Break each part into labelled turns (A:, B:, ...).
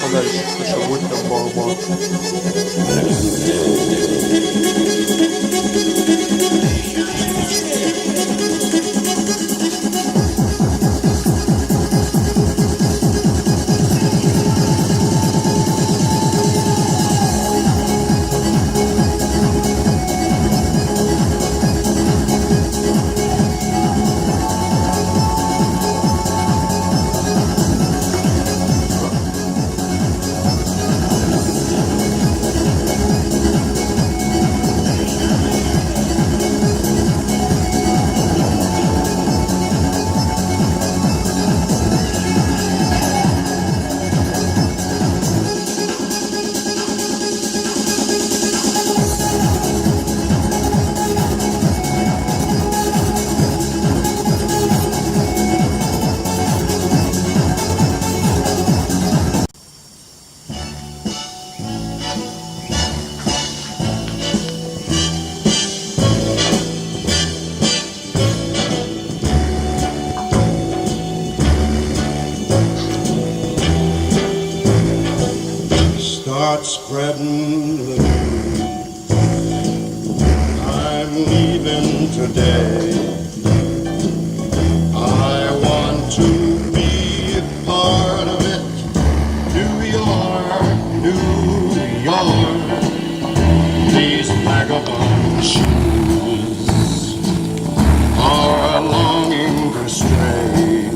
A: Подальше, що будь там бах-бах.
B: Start spreading the news. I'm leaving today. I want to be a part of it. New York, New York. These vagabond shoes are longing to stray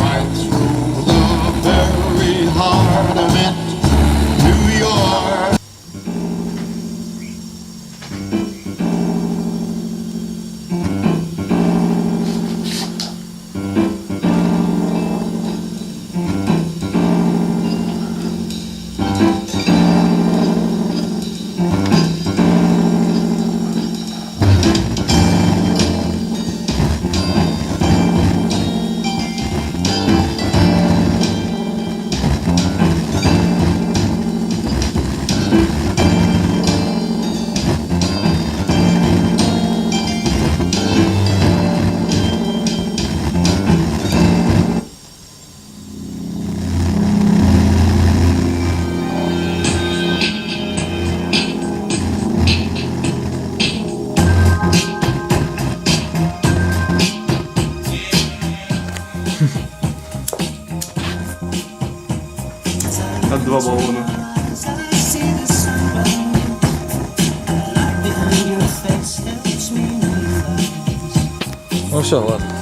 B: right through the very heart of it, New York.
A: От 2 баллона.
C: Ну все, ладно.